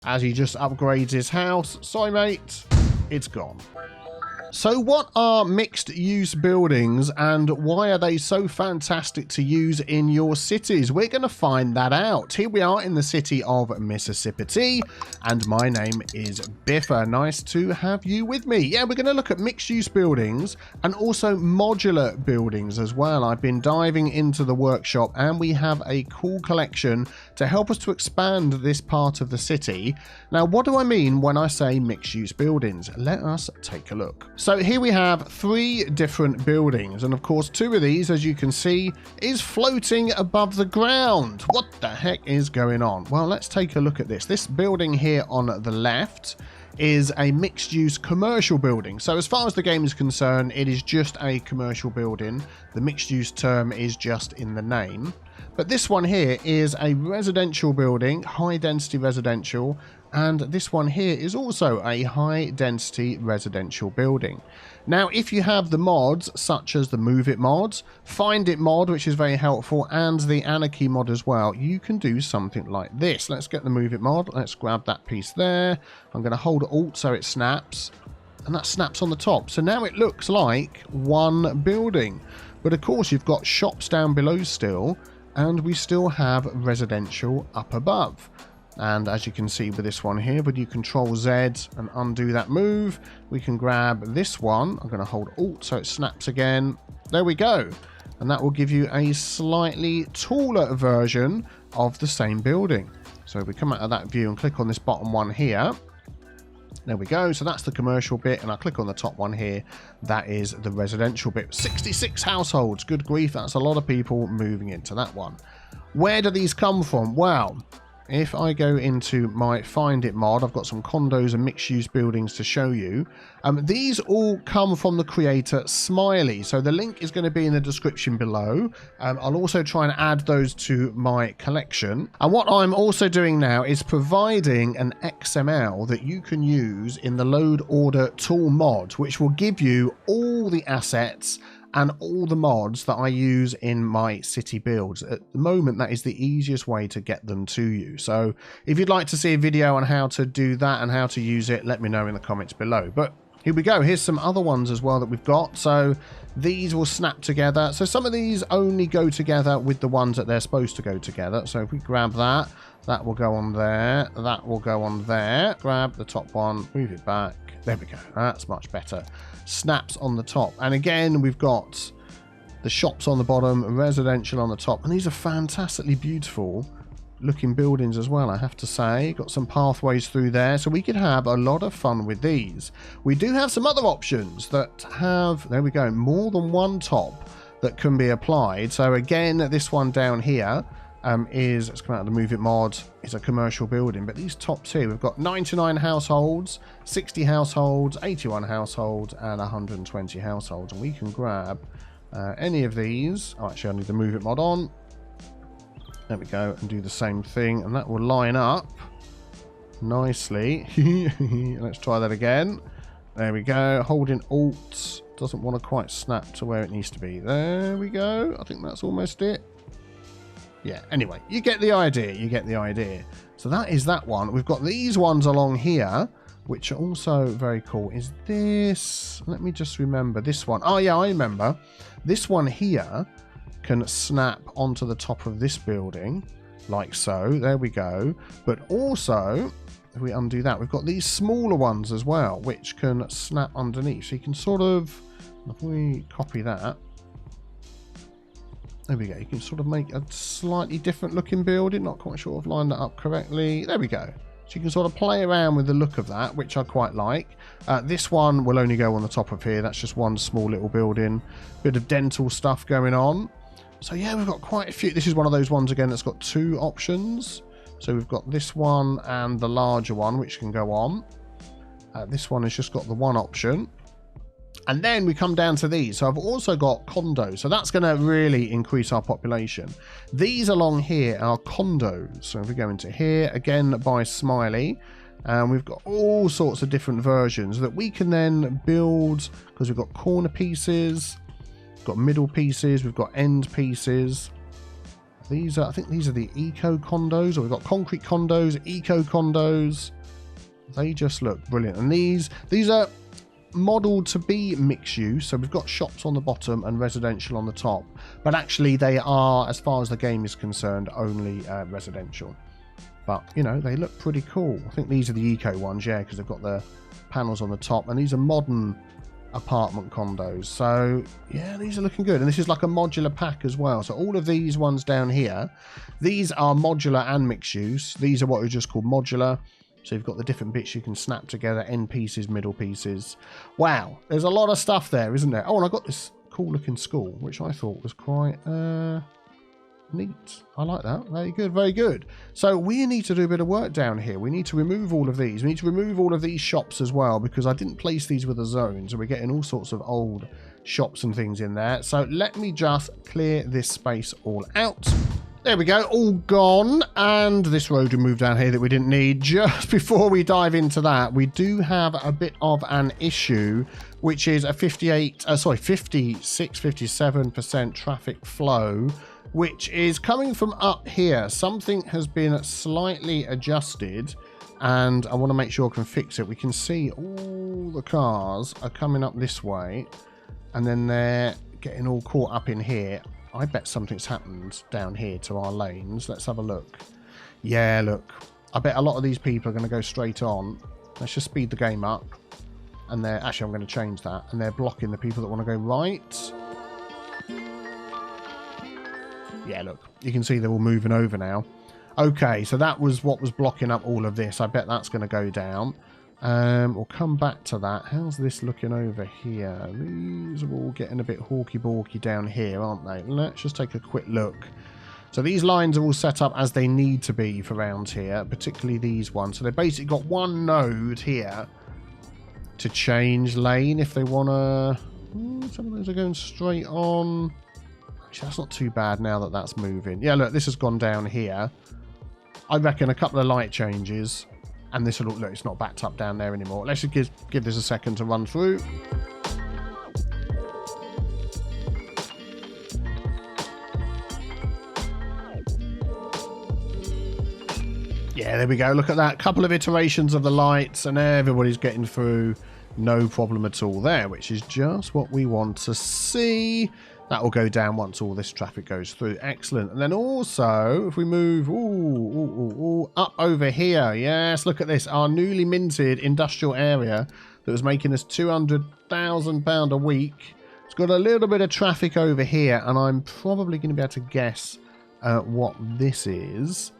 as he just upgrades his house. Sorry, mate, it's gone. So what are mixed-use buildings and why are they so fantastic to use in your cities? We're going to find that out. Here we are in the city of Mississipatea, and my name is Biffa. Nice to have you with me. Yeah, we're going to look at mixed-use buildings and also modular buildings as well. I've been diving into the workshop and we have a cool collection to help us to expand this part of the city. Now, what do I mean when I say mixed-use buildings? Let us take a look. So here we have 3 different buildings, and of course 2 of these, as you can see, is floating above the ground. What the heck is going on? Well, let's take a look at this. This building here on the left is a mixed-use commercial building. So as far as the game is concerned, it is just a commercial building. The mixed-use term is just in the name. But this one here is a residential building, high-density residential, and this one here is also a high-density residential building. Now, if you have the mods, such as the Move It mod, Find It mod, which is very helpful, and the Anarchy mod as well, you can do something like this. Let's get the Move It mod. Let's grab that piece there. I'm going to hold Alt so it snaps, and that snaps on the top. So now it looks like one building. But of course, you've got shops down below still, and we still have residential up above. And as you can see with this one here, when you Control Z and undo that move, we can grab this one. I'm going to hold Alt so it snaps again. There we go. And that will give you a slightly taller version of the same building. So if we come out of that view and click on this bottom one here. There we go. So that's the commercial bit, and I click on the top one here. That is the residential bit. 66 households. Good grief, that's a lot of people moving into that one. Where do these come from? Well, if I go into my Find It mod, I've got some condos and mixed-use buildings to show you. These all come from the creator Smiley, so the link is going to be in the description below. I'll also try and add those to my collection. And what I'm also doing now is providing an XML that you can use in the Load Order Tool mod, which will give you all the assets and all the mods that I use in my city builds. At the moment, that is the easiest way to get them to you. So if you'd like to see a video on how to do that and how to use it, let me know in the comments below. But here we go. Here's some other ones as well that we've got. So these will snap together. So some of these only go together with the ones that they're supposed to go together. So if we grab that, that will go on there. That will go on there. Grab the top one, move it back. There we go. That's much better. Snaps on the top. And again, we've got the shops on the bottom, residential on the top. And these are fantastically beautiful looking buildings as well, I have to say. Got some pathways through there. So we could have a lot of fun with these. We do have some other options that have, there we go, more than one top that can be applied. So again, this one down here let's come out of the Move It mod, is a commercial building. But these tops here, we've got 99 households, 60 households, 81 households, and 120 households. And we can grab any of these. Oh, actually, I need the Move It mod on. There we go, and do the same thing, and that will line up nicely. Let's try that again. There we go. Holding Alt doesn't want to quite snap to where it needs to be. There we go. I think that's almost it. Yeah, anyway, you get the idea. You get the idea. So that is that one. We've got these ones along here, which are also very cool. Is this... Let me just remember this one. Oh, yeah, I remember. This one here can snap onto the top of this building, like so. There we go. But also, if we undo that, we've got these smaller ones as well, which can snap underneath. So you can sort of... If we copy that... There we go. You can sort of make a slightly different looking building. Not quite sure I've lined that up correctly. There we go. So you can sort of play around with the look of that, which I quite like. This one will only go on the top of here. That's just one small little building. Bit of dental stuff going on. So yeah, we've got quite a few. This is one of those ones again that's got 2 options. So we've got this one and the larger one, which can go on. This one has just got the one option. And then we come down to these. So I've also got condos. So that's going to really increase our population. These along here are condos. So if we go into here, again by Smiley, and we've got all sorts of different versions that we can then build, because we've got corner pieces, we've got middle pieces, we've got end pieces. These are, I think these are the eco condos, or we've got concrete condos, eco condos. They just look brilliant. And these are modeled to be mixed use. So we've got shops on the bottom and residential on the top. But actually they are, as far as the game is concerned, only residential. But, you know, they look pretty cool. I think these are the eco ones, yeah, because they've got the panels on the top. And these are modern apartment condos. So, yeah, these are looking good. And this is like a modular pack as well. So all of these ones down here, these are modular and mixed use. These are what we just called modular. So you've got the different bits you can snap together, end pieces, middle pieces. Wow, there's a lot of stuff there, isn't there? Oh, and I got this cool looking school, which I thought was quite neat. I like that. Very good, very good. So we need to do a bit of work down here. We need to remove all of these. We need to remove all of these shops as well, because I didn't place these with a zone. So we're getting all sorts of old shops and things in there. So let me just clear this space all out. There we go, all gone. And this road we moved down here that we didn't need. Just before we dive into that, we do have a bit of an issue, which is a 57% traffic flow, which is coming from up here. Something has been slightly adjusted, and I want to make sure I can fix it. We can see all the cars are coming up this way, and then they're getting all caught up in here. I bet something's happened down here to our lanes. Let's have a look. Yeah, look. I bet a lot of these people are going to go straight on. Let's just speed the game up. And they're... Actually, I'm going to change that. And they're blocking the people that want to go right. Yeah, look. You can see they're all moving over now. Okay, so that was what was blocking up all of this. I bet that's going to go down. We'll come back to that. How's this looking over here? These are all getting a bit hawky-balky down here, aren't they? Let's just take a quick look. So these lines are all set up as they need to be for around here, particularly these ones. So they've basically got one node here to change lane if they want to... Some of those are going straight on. Actually, that's not too bad now that that's moving. Yeah, look, this has gone down here. I reckon a couple of light changes... And this will look, it's not backed up down there anymore. Let's just give this a second to run through. Yeah, there we go. Look at that. Couple of iterations of the lights and everybody's getting through. No problem at all there, which is just what we want to see. That will go down once all this traffic goes through. Excellent. And then also, if we move up over here. Yes, look at this. Our newly minted industrial area that was making us £200,000 a week. It's got a little bit of traffic over here, and I'm probably going to be able to guess what this is.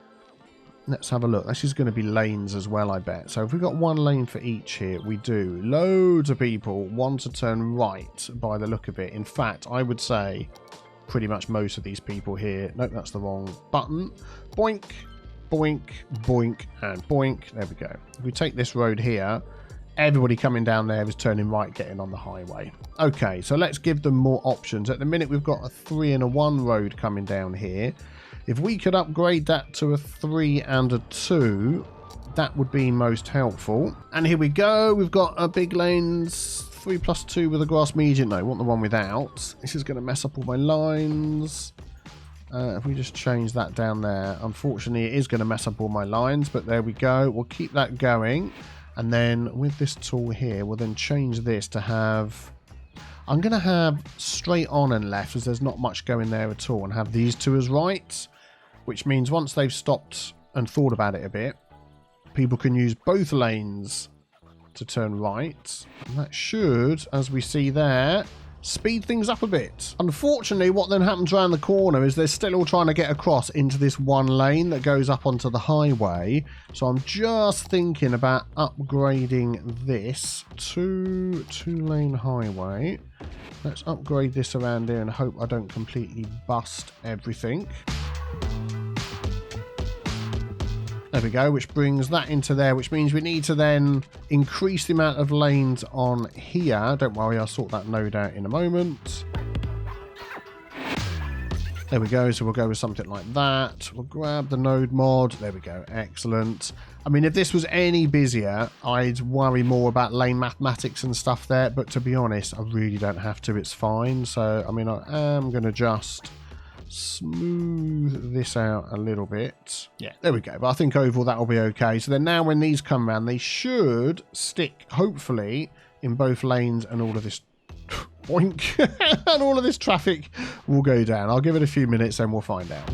Let's have a look. This is going to be lanes as well, I bet. So if we've got one lane for each here, we do. Loads of people want to turn right by the look of it. In fact, I would say pretty much most of these people here. Nope, that's the wrong button. Boink, boink, boink, and boink. There we go. If we take this road here, everybody coming down there is turning right, getting on the highway. Okay, so let's give them more options. At the minute, we've got a 3 and a 1 road coming down here. If we could upgrade that to a 3 and a 2, that would be most helpful. And here we go. We've got a big lanes 3+2 with a grass median. No, I want the one without. This is going to mess up all my lines. If we just change that down there, unfortunately, it is going to mess up all my lines. But there we go. We'll keep that going. And then with this tool here, we'll then change this to have... I'm going to have straight on and left, as there's not much going there at all, and have these two as right, which means once they've stopped and thought about it a bit, people can use both lanes to turn right. And that should, as we see there, speed things up a bit. Unfortunately, what then happens around the corner is they're still all trying to get across into this one lane that goes up onto the highway. So I'm just thinking about upgrading this to 2-lane highway. Let's upgrade this around here and hope I don't completely bust everything. There we go, which brings that into there, which means we need to then increase the amount of lanes on here. Don't worry, I'll sort that node out in a moment. There we go, so we'll go with something like that. We'll grab the node mod. There we go, excellent. I mean, if this was any busier, I'd worry more about lane mathematics and stuff there, but to be honest, I really don't have to. It's fine. So, I mean, I am going to just smooth this out a little bit. Yeah, there we go. But I think overall that will be okay. So then now when these come around, they should stick, hopefully, in both lanes, and all of this boink, and all of this traffic will go down. I'll give it a few minutes and we'll find out.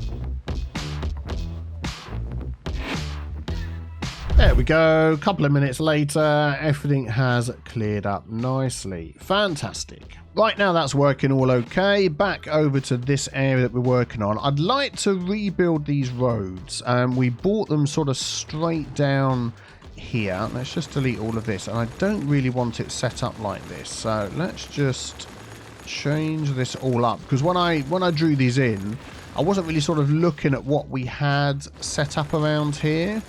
There we go. A couple of minutes later, everything has cleared up nicely. Fantastic. Right now that's working all okay. Back over to this area that we're working on. I'd like to rebuild these roads. We bought them sort of straight down here. Let's just delete all of this. And I don't really want it set up like this. So let's just change this all up. Because when I drew these in, I wasn't really sort of looking at what we had set up around here.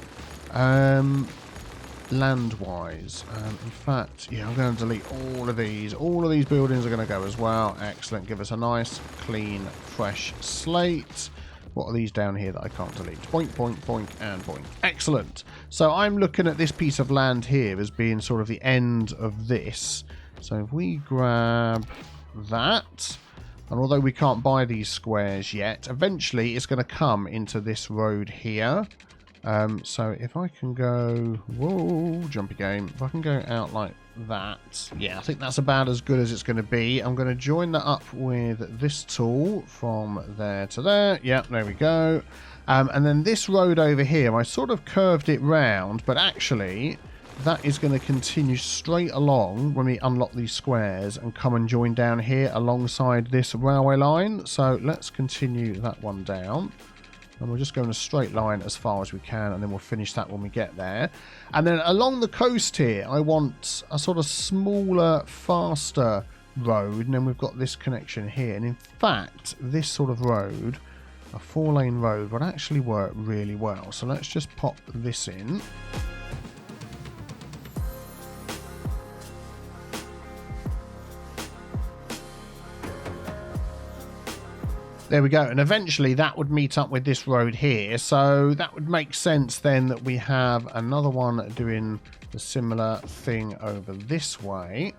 Land-wise, in fact, yeah, I'm going to delete all of these. All of these buildings are going to go as well. Excellent. Give us a nice, clean, fresh slate. What are these down here that I can't delete? Boink, boink, boink, and boink. Excellent. So I'm looking at this piece of land here as being sort of the end of this. So if we grab that, and although we can't buy these squares yet, eventually it's going to come into this road here. So if I can go, whoa, jumpy game, if I can go out like that, yeah, I think that's about as good as it's going to be. I'm going to join that up with this tool from there to there. Yep, there we go. And then this road over here, I sort of curved it round, but actually that is going to continue straight along when we unlock these squares and come and join down here alongside this railway line. So let's continue that one down. And we'll just go in a straight line as far as we can, and then we'll finish that when we get there. And then along the coast here, I want a sort of smaller, faster road. And then we've got this connection here. And in fact, this sort of road, a 4-lane road, would actually work really well. So let's just pop this in. There we go, and eventually that would meet up with this road here, so that would make sense then that we have another one doing the similar thing over this way.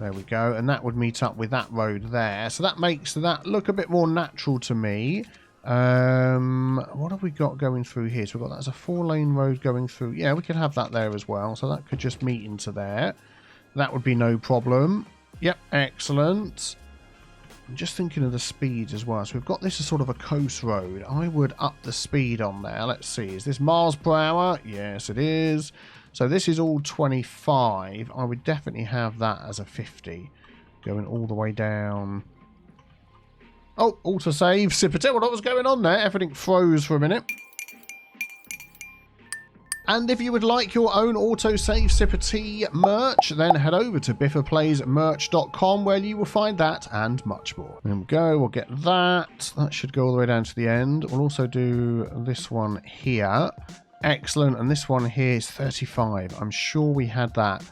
There we go, and that would meet up with that road there, so that makes that look a bit more natural to me. What have we got going through here? So we've got that as a 4-lane road going through. Yeah, we could have that there as well, so that could just meet into there. That would be no problem. Yep, excellent. I'm just thinking of the speeds as well. So we've got this as sort of a coast road. I would up the speed on there. Let's see. Is this miles per hour? Yes, it is. So this is all 25. I would definitely have that as a 50. Going all the way down. Oh, autosave. Cities. What was going on there? Everything froze for a minute. And if you would like your own autosave Cities merch, then head over to biffaplaysmerch.com where you will find that and much more. There we go, we'll get that. That should go all the way down to the end. We'll also do this one here. Excellent, and this one here is 35. I'm sure we had that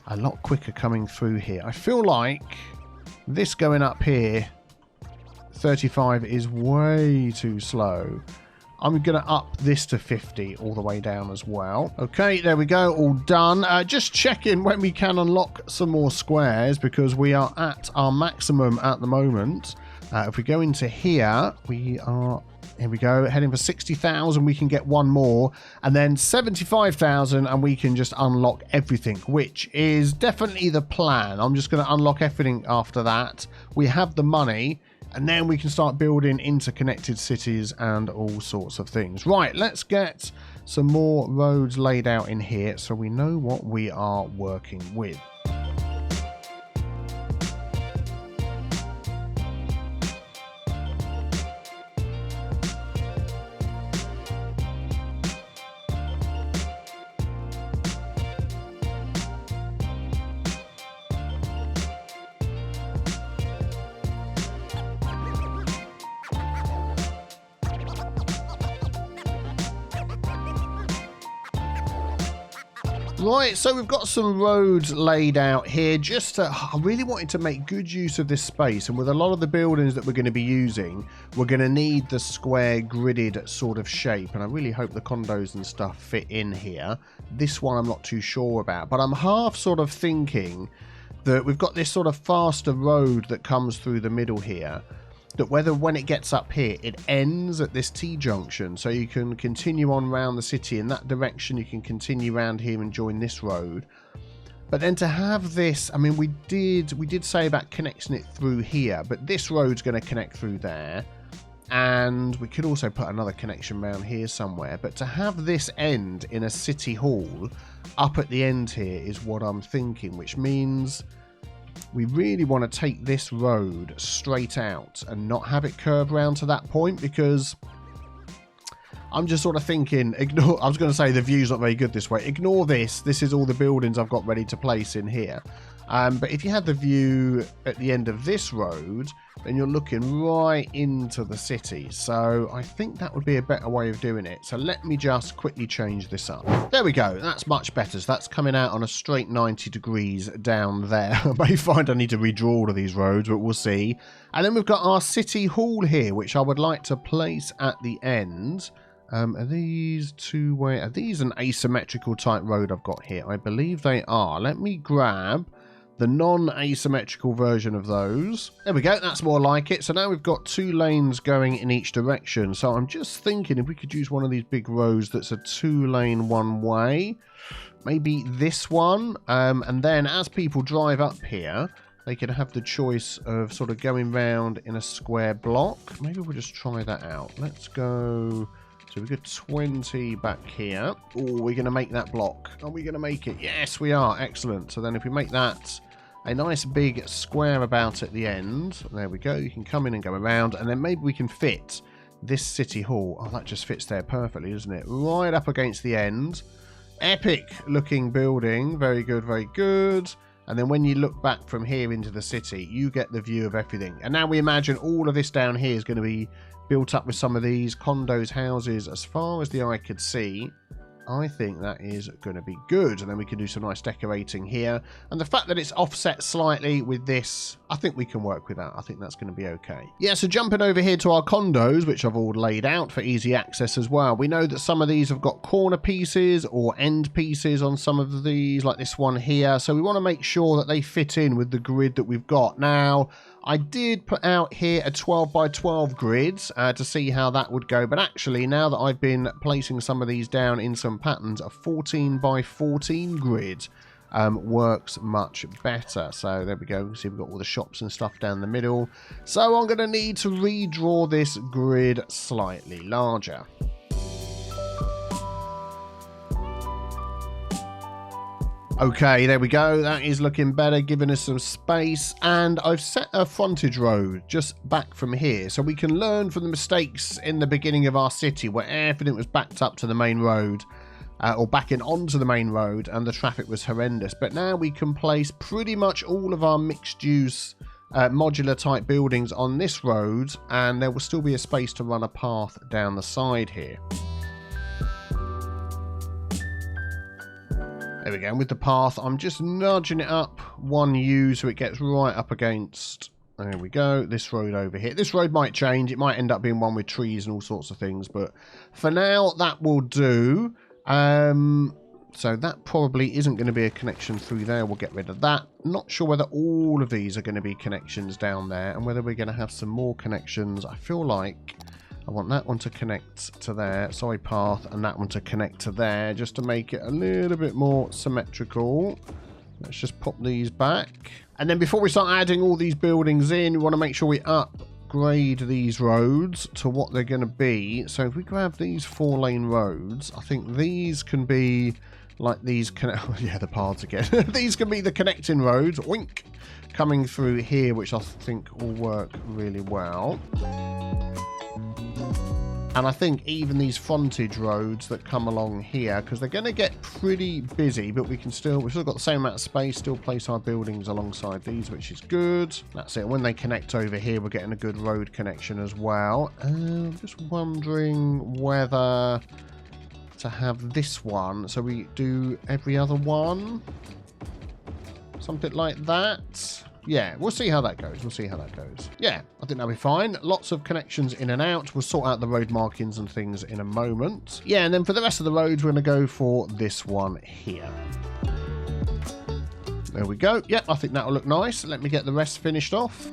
a lot quicker coming through here. I feel like this going up here, 35, is way too slow. I'm going to up this to 50 all the way down as well. Okay, there we go, all done. Just checking when we can unlock some more squares because we are at our maximum at the moment. If we go into here, we are, here we go, heading for 60,000, we can get one more. And then 75,000 and we can just unlock everything, which is definitely the plan. I'm just going to unlock everything after that. We have the money. And then we can start building interconnected cities and all sorts of things. Right, let's get some more roads laid out in here so we know what we are working with. Right, so we've got some roads laid out here. I really wanted to make good use of this space, and with a lot of the buildings that we're going to be using, we're going to need the square gridded sort of shape, and I really hope the condos and stuff fit in here. This one I'm not too sure about, but I'm half sort of thinking that we've got this sort of faster road that comes through the middle here. that whether when it gets up here, it ends at this T-junction. So you can continue on around the city in that direction. You can continue around here and join this road. But then to have this, I mean, we did say about connecting it through here, but this road's going to connect through there. And we could also put another connection around here somewhere. But to have this end in a city hall up at the end here is what I'm thinking, which means we really want to take this road straight out and not have it curve around to that point, because I'm just sort of thinking, I was going to say the view's not very good this way. Ignore this. This is all the buildings I've got ready to place in here. But if you had the view at the end of this road, then you're looking right into the city. So I think that would be a better way of doing it. So let me just quickly change this up. There we go. That's much better. So that's coming out on a straight 90 degrees down there. I may find I need to redraw all of these roads, but we'll see. And then we've got our city hall here, which I would like to place at the end. Are these two-way? Are these an asymmetrical type road I've got here? I believe they are. Let me grab the non-asymmetrical version of those. There we go. That's more like it. So now we've got 2 lanes going in each direction. So I'm just thinking if we could use one of these big roads that's a 2-lane one-way. Maybe this one. And then as people drive up here, they can have the choice of sort of going round in a square block. Maybe we'll just try that out. Let's go. So we've got 20 back here. Oh, we're going to make that block. Are we going to make it? Yes, we are. Excellent. So then if we make that a nice big square about at the end. There we go. You can come in and go around. And then maybe we can fit this city hall. Oh, that just fits there perfectly, doesn't it? Right up against the end. Epic looking building. Very good, very good. And then when you look back from here into the city, you get the view of everything. And now we imagine all of this down here is going to be built up with some of these condos, houses, as far as the eye could see. I think that is going to be good. And then we can do some nice decorating here. And the fact that it's offset slightly with this, I think we can work with that. I think that's going to be okay. Yeah, so jumping over here to our condos, which I've all laid out for easy access as well. We know that some of these have got corner pieces or end pieces on some of these, like this one here. So we want to make sure that they fit in with the grid that we've got. Now, I did put out here a 12 by 12 grid to see how that would go. But actually, now that I've been placing some of these down in some patterns, a 14 by 14 grid works much better. So there we go. See, we've got all the shops and stuff down the middle. So I'm going to need to redraw this grid slightly larger. Okay, there we go. That is looking better, giving us some space. And I've set a frontage road just back from here. So we can learn from the mistakes in the beginning of our city where everything was backed up to the main road. Or backing onto the main road and the traffic was horrendous. But now we can place pretty much all of our mixed use modular type buildings on this road. And there will still be a space to run a path down the side here. There we go. And with the path, I'm just nudging it up 1U so it gets right up against, there we go, this road over here. This road might change. It might end up being one with trees and all sorts of things. But for now, that will do. So that probably isn't going to be a connection through there. We'll get rid of that. Not sure whether all of these are going to be connections down there and whether we're going to have some more connections. I feel like I want that one to connect to there, side path, and that one to connect to there, just to make it a little bit more symmetrical. Let's just pop these back. And then before we start adding all these buildings in, we want to make sure we upgrade these roads to what they're going to be. So if we grab these 4-lane roads, I think these can be like these, yeah, the paths again. These can be the connecting roads, oink, coming through here, which I think will work really well. And I think even these frontage roads that come along here, because they're going to get pretty busy, but we've still got the same amount of space, still place our buildings alongside these, which is good. That's it. When they connect over here, we're getting a good road connection as well. I'm just wondering whether to have this one, so we do every other one. Something like that. Yeah, we'll see how that goes. We'll see how that goes. Yeah, I think that'll be fine. Lots of connections in and out. We'll sort out the road markings and things in a moment. Yeah, and then for the rest of the roads, we're going to go for this one here. There we go. Yep, I think that'll look nice. Let me get the rest finished off.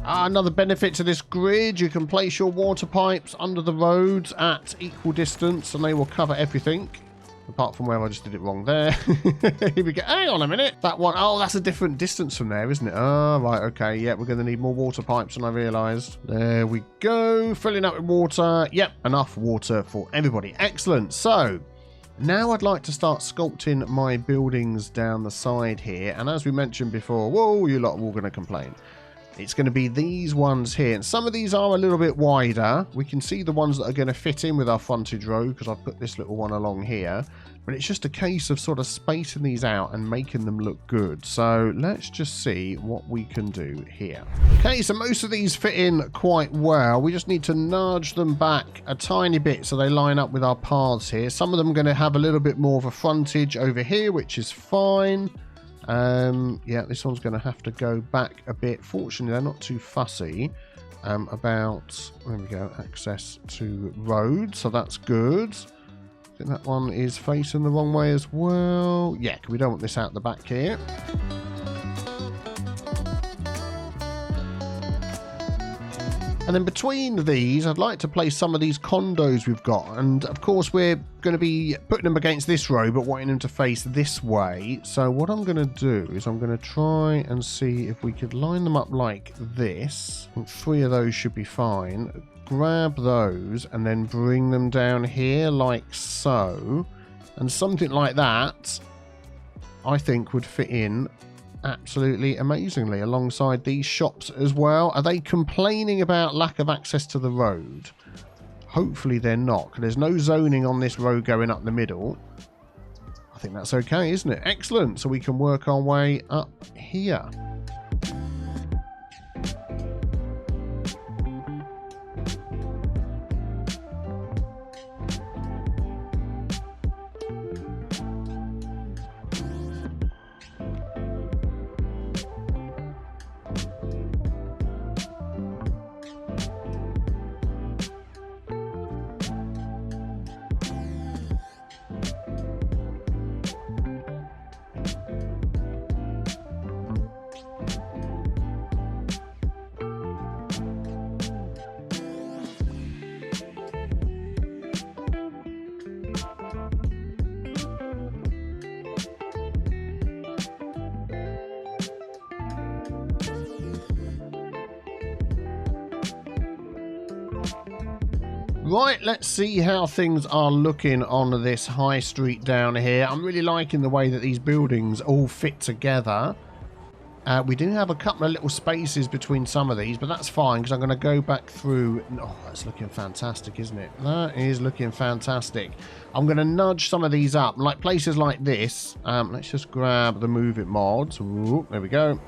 Another benefit to this grid, you can place your water pipes under the roads at equal distance and they will cover everything. Apart from where I just did it wrong there. Here we go. Hang on a minute. That one, oh, that's a different distance from there, isn't it? Oh, right, okay. Yeah, we're going to need more water pipes than I realised. There we go. Filling up with water. Yep, enough water for everybody. Excellent. So, now I'd like to start sculpting my buildings down the side here. And as we mentioned before, whoa, you lot are all going to complain. It's going to be these ones here. And some of these are a little bit wider. We can see the ones that are going to fit in with our frontage road because I've put this little one along here. But it's just a case of sort of spacing these out and making them look good. So let's just see what we can do here. Okay, so most of these fit in quite well. We just need to nudge them back a tiny bit so they line up with our paths here. Some of them are going to have a little bit more of a frontage over here, which is fine. Yeah, this one's going to have to go back a bit. Fortunately, they're not too fussy about, there we go, access to roads, so that's good. I think that one is facing the wrong way as well. Yeah, we don't want this out the back here. And then between these, I'd like to place some of these condos we've got. And of course, we're going to be putting them against this road, but wanting them to face this way. So what I'm going to do is I'm going to try and see if we could line them up like this. I think 3 of those should be fine. Grab those and then bring them down here like so. And something like that, I think, would fit in absolutely amazingly alongside these shops as well. Are they complaining about lack of access to the road? Hopefully they're not, because there's no zoning on this road going up the middle. I think that's okay, isn't it? Excellent. So we can work our way up here. Right, let's see how things are looking on this high street down here. I'm really liking the way that these buildings all fit together. We do have a couple of little spaces between some of these, but that's fine because I'm going to go back through. Oh, that's looking fantastic, isn't it? That is looking fantastic. I'm going to nudge some of these up, like places like this. Let's just grab the Move It mods. Ooh, there we go.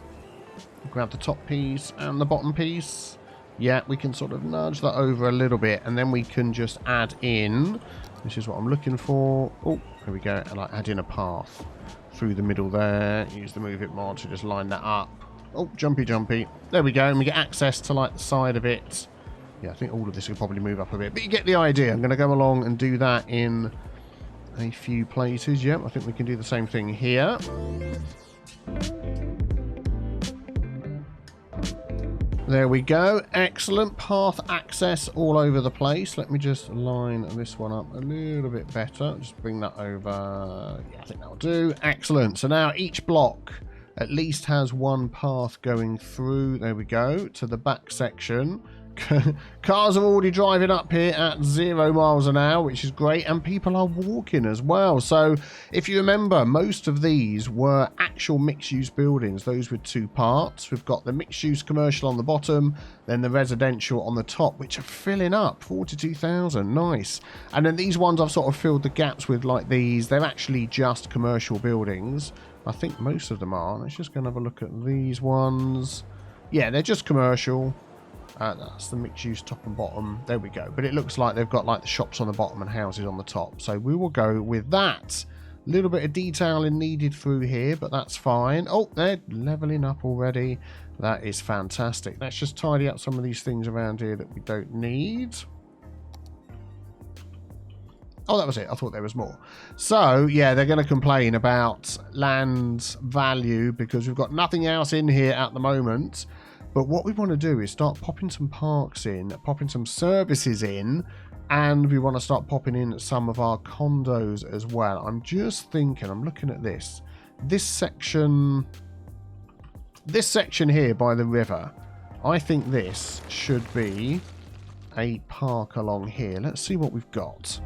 Grab the top piece and the bottom piece. Yeah, we can sort of nudge that over a little bit, and then we can just add in, which is what I'm looking for. Oh, there we go. Like add in a path through the middle there. Use the Move It mod to just line that up. Oh, jumpy, jumpy. There we go, and we get access to like the side of it. Yeah, I think all of this will probably move up a bit, but you get the idea. I'm going to go along and do that in a few places. Yep, I think we can do the same thing here. There we go. Excellent. Path access all over the place. Let me just line this one up a little bit better. Just bring that over. Yeah, I think that'll do. Excellent. So now each block at least has one path going through. There we go. To the back section. Cars are already driving up here at 0 miles an hour, which is great, and people are walking as well. So if you remember, most of these were actual mixed-use buildings, those with 2 parts. We've got the mixed-use commercial on the bottom, then the residential on the top, which are filling up. 42,000, nice. And then these ones I've sort of filled the gaps with like these. They're actually just commercial buildings. I think most of them are. Let's just go and have a look at these ones. Yeah, they're just commercial. That's the mixed use top and bottom. There we go. But it looks like they've got like the shops on the bottom and houses on the top. So we will go with that. A little bit of detailing needed through here, but that's fine. Oh, they're leveling up already. That is fantastic. Let's just tidy up some of these things around here that we don't need. Oh, that was it. I thought there was more. So, yeah, they're going to complain about land value because we've got nothing else in here at the moment. But what we want to do is start popping some parks in, popping some services in, and we want to start popping in some of our condos as well. I'm just thinking, I'm looking at this. This section here by the river, I think this should be a park along here. Let's see what we've got.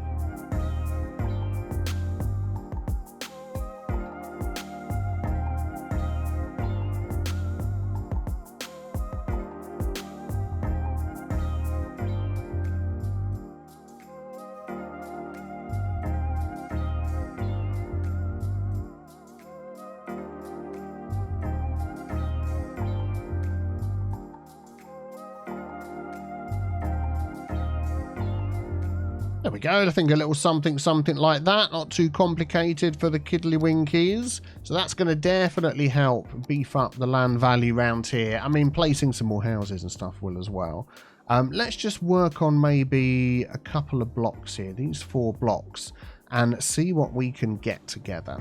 There we go. I think a little something like that. Not too complicated for the kiddly-winkies. So that's going to definitely help beef up the land value around here. I mean, placing some more houses and stuff will as well. Let's just work on maybe a couple of blocks here. These 4 blocks. And see what we can get together.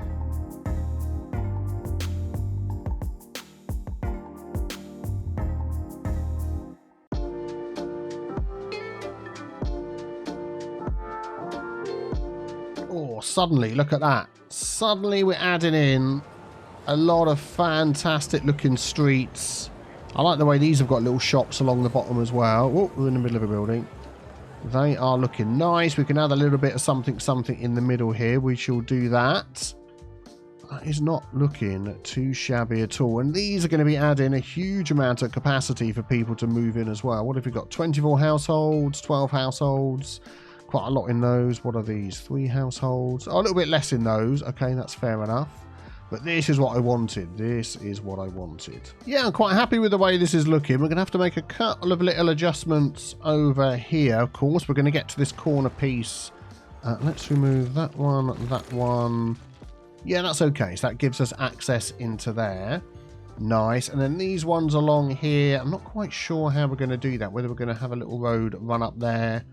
Suddenly, look at that. Suddenly we're adding in a lot of fantastic looking streets. I like the way these have got little shops along the bottom as well. Oh, we're in the middle of a building. They are looking nice. We can add a little bit of something in the middle here. We shall do that. That is not looking too shabby at all. And these are going to be adding a huge amount of capacity for people to move in as well. What have we got? 24 households, 12 households. Quite a lot in those. What are these? 3 households. Oh, a little bit less in those. Okay, that's fair enough. But this is what I wanted. This is what I wanted. Yeah, I'm quite happy with the way this is looking. We're going to have to make a couple of little adjustments over here. Of course, we're going to get to this corner piece. Let's remove that one, that one. Yeah, that's okay. So that gives us access into there. Nice. And then these ones along here. I'm not quite sure how we're going to do that. Whether we're going to have a little road run up there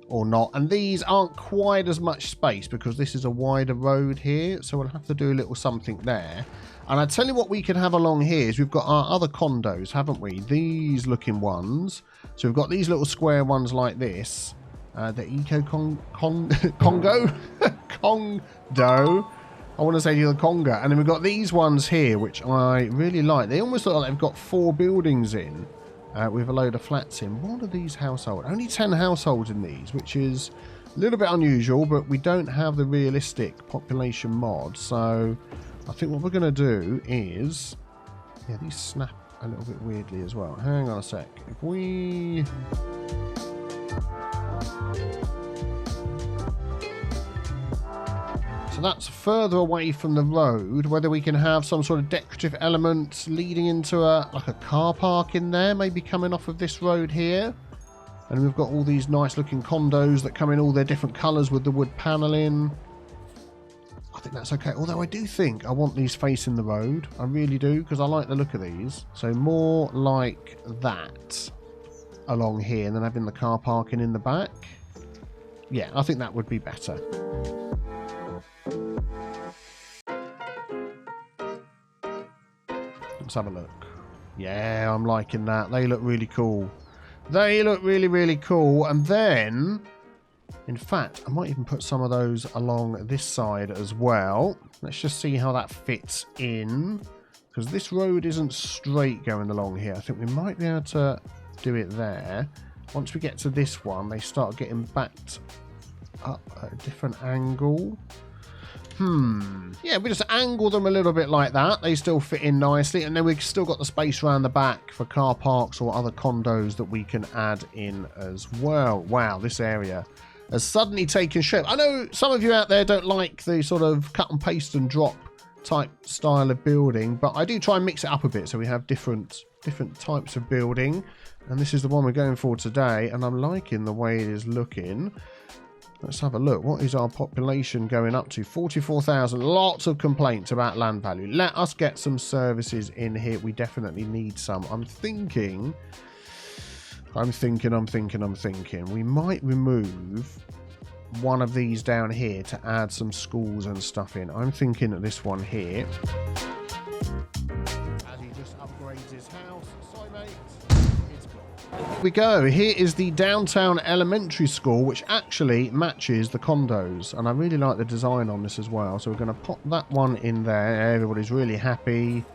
or not. And these aren't quite as much space because this is a wider road here, so we'll have to do a little something there. And I tell you what we can have along here is we've got our other condos, haven't we? These looking ones. So we've got these little square ones like this. The Congo? Condo. I want to say the Conga. And then we've got these ones here, which I really like. They almost look like they've got 4 buildings in. With a load of flats in. What are these households? Only 10 households in these, which is a little bit unusual, but we don't have the realistic population mod. So I think what we're going to do is... Yeah, these snap a little bit weirdly as well. Hang on a sec. If we... So that's further away from the road. Whether we can have some sort of decorative element leading into like a car park in there, maybe coming off of this road here. And we've got all these nice looking condos that come in all their different colours with the wood paneling. I think that's okay. Although I do think I want these facing the road. I really do, because I like the look of these. So more like that along here, and then having the car parking in the back. Yeah, I think that would be better. Let's have a look. Yeah, I'm liking that. They look really cool. They look really, really cool. And then, in fact, I might even put some of those along this side as well. Let's just see how that fits in. Because this road isn't straight going along here. I think we might be able to do it there. Once we get to this one, they start getting backed up at a different angle. Yeah, we just angle them a little bit like that. They still fit in nicely. And then we've still got the space around the back for car parks or other condos that we can add in as well. Wow, this area has suddenly taken shape. I know some of you out there don't like the sort of cut and paste and drop type style of building, but I do try and mix it up a bit so we have different types of building. And this is the one we're going for today, and I'm liking the way it is looking. Let's have a look. What is our population going up to? 44,000. Lots of complaints about land value. Let us get some services in here. We definitely need some. I'm thinking. We might remove one of these down here to add some schools and stuff in. I'm thinking that this one here. As he just upgrades his house. Sorry, mate. we go. Here is the downtown elementary school, which actually matches the condos. And I really like the design on this as well. So we're going to pop that one in there. Everybody's really happy.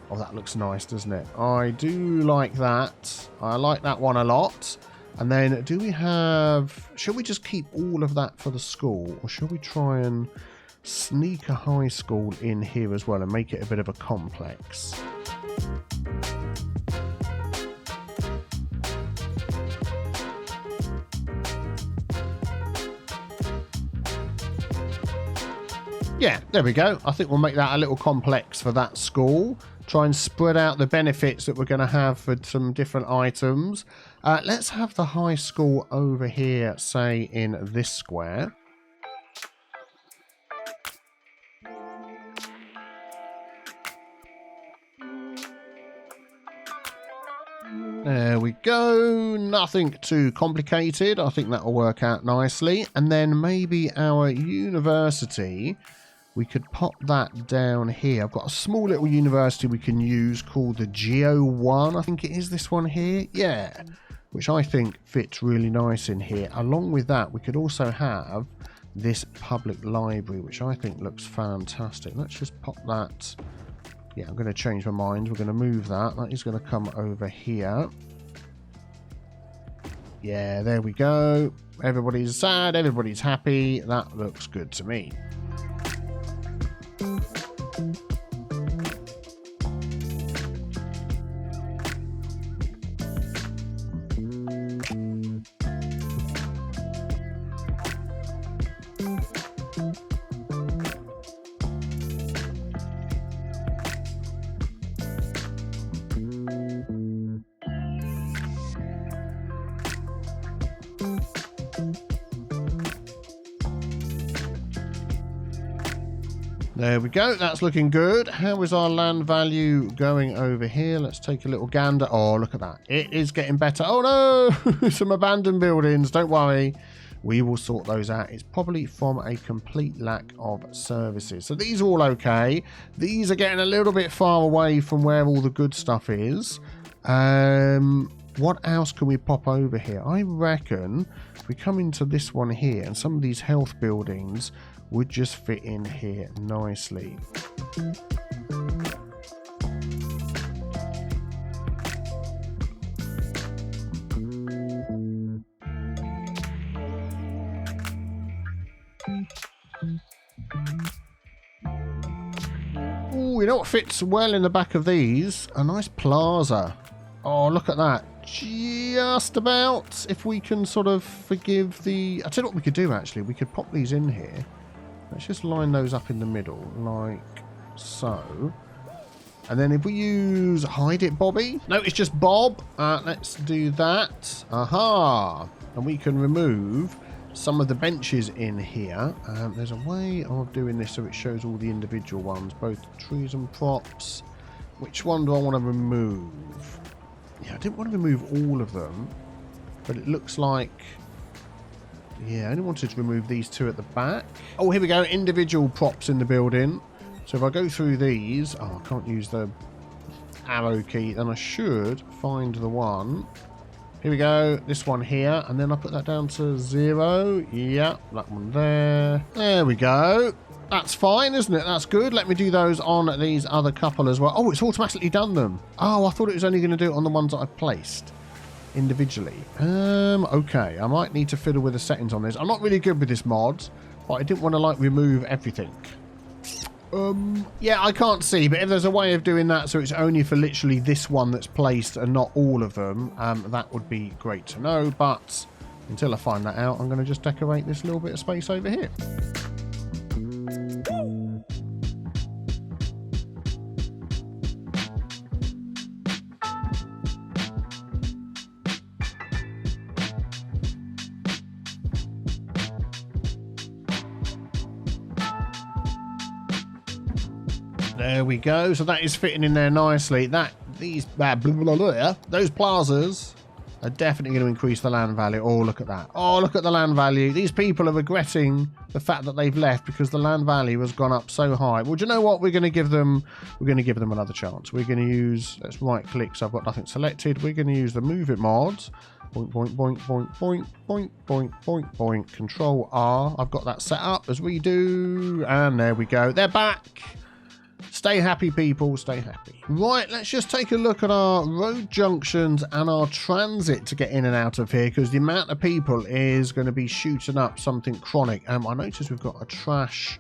Oh, that looks nice, doesn't it? I do like that. I like that one a lot. And then do we have... Should we just keep all of that for the school? Or should we try and sneak a high school in here as well and make it a bit of a complex? Yeah, there we go. I think we'll make that a little complex for that school. Try and spread out the benefits that we're going to have for some different items. Let's have the high school over here, say, in this square. There we go. Nothing too complicated. I think that'll work out nicely. And then maybe our university... We could pop that down here. I've got a small little university we can use called the Geo 1. I think it is this one here. Yeah. Which I think fits really nice in here. Along with that, we could also have this public library, which I think looks fantastic. Let's just pop that. Yeah, I'm going to change my mind. We're going to move that. That is going to come over here. Yeah, there we go. Everybody's sad. Everybody's happy. That looks good to me. There we go. That's looking good. How is our land value going over here? Let's take a little gander. Oh, look at that. It is getting better. Oh, no. Some abandoned buildings. Don't worry. We will sort those out. It's probably from a complete lack of services. So these are all okay. These are getting a little bit far away from where all the good stuff is. What else can we pop over here? I reckon if we come into this one here and some of these health buildings would just fit in here nicely. Ooh, you know what fits well in the back of these? A nice plaza. Oh, look at that. Just about. If we can sort of forgive the... I'll tell you what we could do, actually. We could pop these in here. Let's just line those up in the middle, like so. And then if we use hide it, Bobby. No, it's just Bob. Let's do that. Aha. And we can remove some of the benches in here. There's a way of doing this so it shows all the individual ones, both trees and props. Which one do I want to remove? Yeah, I didn't want to remove all of them, but it looks like... Yeah, I only wanted to remove these two at the back. Oh, here we go. Individual props in the building. So if I go through these... Oh, I can't use the arrow key. Then I should find the one. Here we go. This one here. And then I put that down to 0. Yeah, that one there. There we go. That's fine, isn't it? That's good. Let me do those on these other couple as well. Oh, it's automatically done them. Oh, I thought it was only going to do it on the ones that I've placed individually. Okay, I might need to fiddle with the settings on this. I'm not really good with this mod, but I didn't want to like remove everything. Yeah, I can't see, but if there's a way of doing that so it's only for literally this one that's placed and not all of them, that would be great to know. But until I find that out, I'm going to just decorate this little bit of space over here. There we go. So that is fitting in there nicely. Those plazas are definitely going to increase the land value. Oh, look at that. Oh, look at the land value. These people are regretting the fact that they've left because the land value has gone up so high. Well, do you know what? We're going to give them another chance. We're going to use, let's right click. So I've got nothing selected. We're going to use the move it mod. Boink, boink, boink, boink, boink, boink, boink, boink, boink. Control R. I've got that set up as we do. And there we go. They're back. Stay happy, people. Stay happy. Right, let's just take a look at our road junctions and our transit to get in and out of here, because the amount of people is going to be shooting up something chronic. I noticed we've got a trash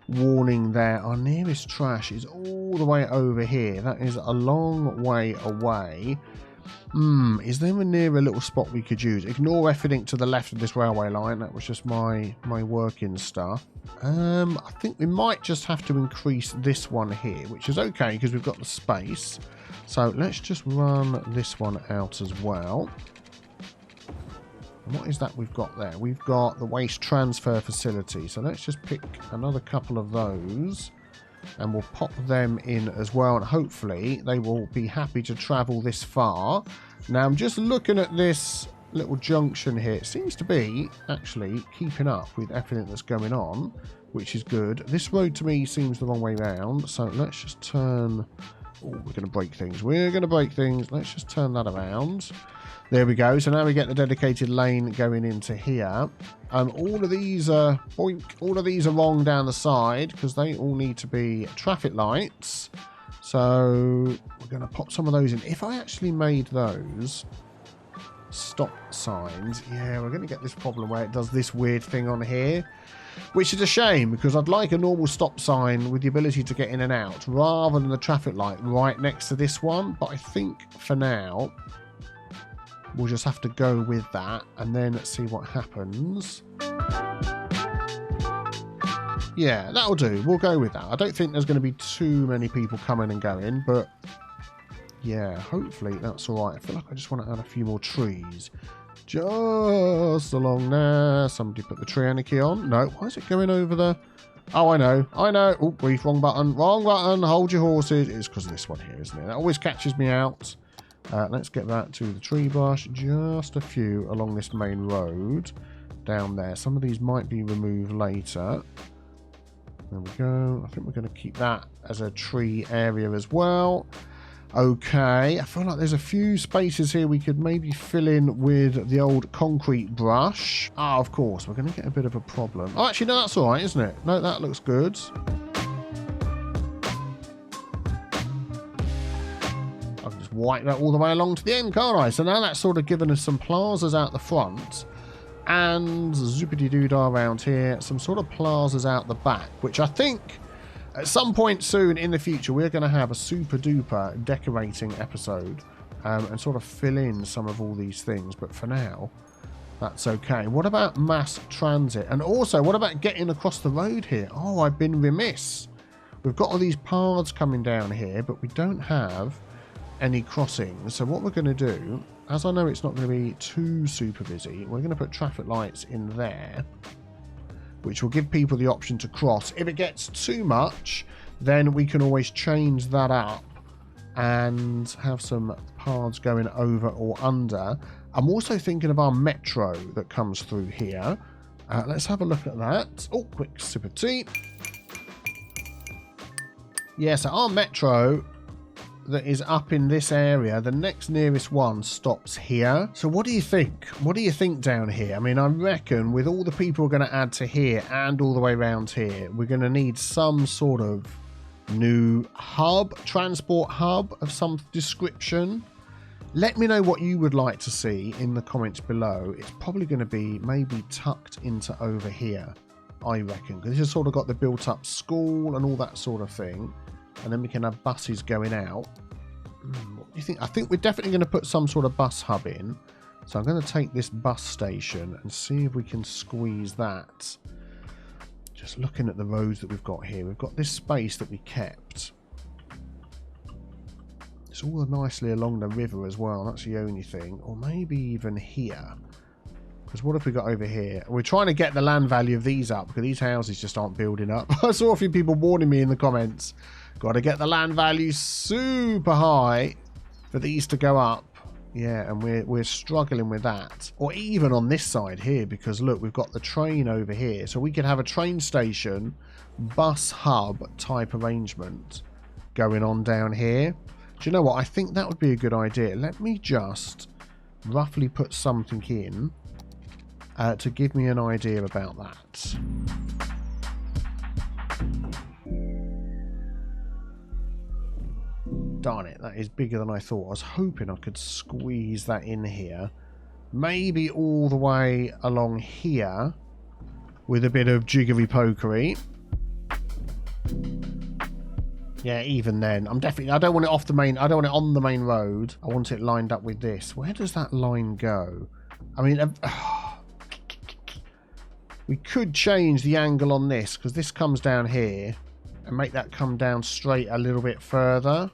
warning there. Our nearest trash is all the way over here. That is a long way away. Is there a nearer little spot we could use? Ignore everything to the left of this railway line. That was just my working stuff. I think we might just have to increase this one here, which is okay because we've got the space. So let's just run this one out as well. And what is that we've got there? We've got the waste transfer facility. So let's just pick another couple of those. And we'll pop them in as well, and hopefully they will be happy to travel this far. Now I'm just looking at this little junction here. It seems to be actually keeping up with everything that's going on, which is good. This road to me seems the wrong way round, so let's just turn... Oh, we're going to break things. We're going to break things. Let's just turn that around. There we go. So now we get the dedicated lane going into here. All of these are boink, all of these are wrong down the side because they all need to be traffic lights. So we're going to pop some of those in. If I actually made those stop signs, yeah, we're going to get this problem where it does this weird thing on here, which is a shame because I'd like a normal stop sign with the ability to get in and out rather than the traffic light right next to this one. But I think for now we'll just have to go with that and then see what happens. Yeah, that'll do. We'll go with that. I don't think there's going to be too many people coming and going, but yeah, hopefully that's all right. I feel like I just want to add a few more trees. Just along there. Somebody put the tree anarchy on. No, why is it going over the... Oh, I know. Oh, brief, wrong button. Wrong button. Hold your horses. It's because of this one here, isn't it? That always catches me out. Let's get that to the tree brush. Just a few along this main road down there. Some of these might be removed later. There we go. I think we're going to keep that as a tree area as well. Okay. I feel like there's a few spaces here we could maybe fill in with the old concrete brush. Ah, of course. We're going to get a bit of a problem. Oh, actually, no, that's all right, isn't it? No, that looks good. Wipe that all the way along to the end, can't I? So now that's sort of given us some plazas out the front and zoopity-doo-dah around here, some sort of plazas out the back, which I think at some point soon in the future we're going to have a super-duper decorating episode and sort of fill in some of all these things. But for now, that's okay. What about mass transit? And also, what about getting across the road here? Oh, I've been remiss. We've got all these paths coming down here, but we don't have any crossings. So what we're going to do, as I know it's not going to be too super busy, we're going to put traffic lights in there, which will give people the option to cross. If it gets too much, then we can always change that up and have some paths going over or under. I'm also thinking of our metro that comes through here. Let's have a look at that. Oh, quick sip of tea. Yeah, so our metro that is up in this area, the next nearest one stops here. So what do you think? What do you think down here? I mean, I reckon with all the people we're going to add to here and all the way around here, we're going to need some sort of new hub, transport hub of some description. Let me know what you would like to see in the comments below. It's probably going to be maybe tucked into over here, I reckon, because this has sort of got the built up school and all that sort of thing. And then we can have buses going out. What do you think? I think we're definitely going to put some sort of bus hub in. So I'm going to take this bus station and see if we can squeeze that. Just looking at the roads that we've got here. We've got this space that we kept. It's all nicely along the river as well. That's the only thing. Or maybe even here. Because what have we got over here? We're trying to get the land value of these up because these houses just aren't building up. I saw a few people warning me in the comments. Got to get the land value super high for these to go up. Yeah, and we're struggling with that. Or even on this side here, because look, we've got the train over here. So we could have a train station, bus hub type arrangement going on down here. Do you know what? I think that would be a good idea. Let me just roughly put something in to give me an idea about that. Darn it, that is bigger than I thought. I was hoping I could squeeze that in here. Maybe all the way along here with a bit of jiggery-pokery. Yeah, even then, I don't want it off the main, I don't want it on the main road. I want it lined up with this. Where does that line go? I mean, we could change the angle on this, because this comes down here, and make that come down straight a little bit further.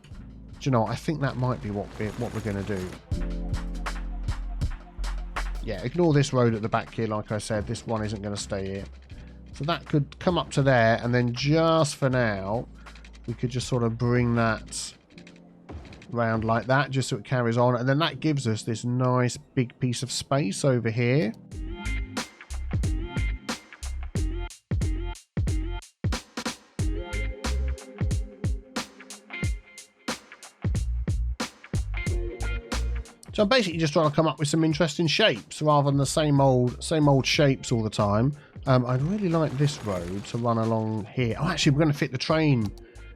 Do you know what? I think that might be what we're going to do. Yeah, ignore this road at the back here, like I said. This one isn't going to stay here. So that could come up to there, and then just for now, we could just sort of bring that round like that, just so it carries on. And then that gives us this nice big piece of space over here. So I'm basically just trying to come up with some interesting shapes rather than the same old shapes all the time. I'd really like this road to run along here. Oh, actually, we're going to fit the train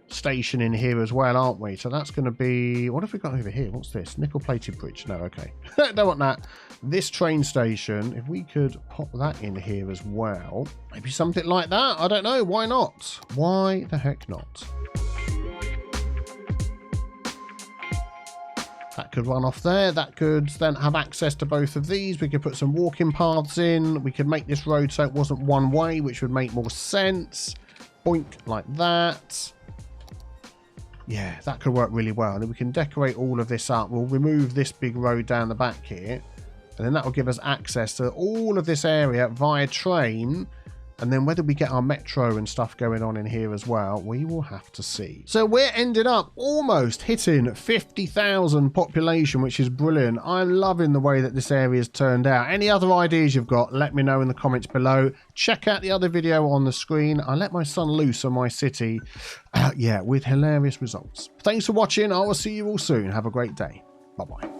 station in here as well, aren't we? So that's going to be... What have we got over here? What's this? Nickel-plated bridge. No, okay. Don't want that. This train station, if we could pop that in here as well. Maybe something like that. I don't know. Why not? Why the heck not? That could run off there. That could then have access to both of these. We could put some walking paths in. We could make this road so it wasn't one way, which would make more sense. Boink, like that. Yeah, that could work really well. And then we can decorate all of this up. We'll remove this big road down the back here. And then that will give us access to all of this area via train. And then whether we get our metro and stuff going on in here as well, we will have to see. So we're ended up almost hitting 50,000 population, which is brilliant. I'm loving the way that this area has turned out. Any other ideas you've got, let me know in the comments below. Check out the other video on the screen. I let my son loose on my city. Yeah, with hilarious results. Thanks for watching. I will see you all soon. Have a great day. Bye-bye.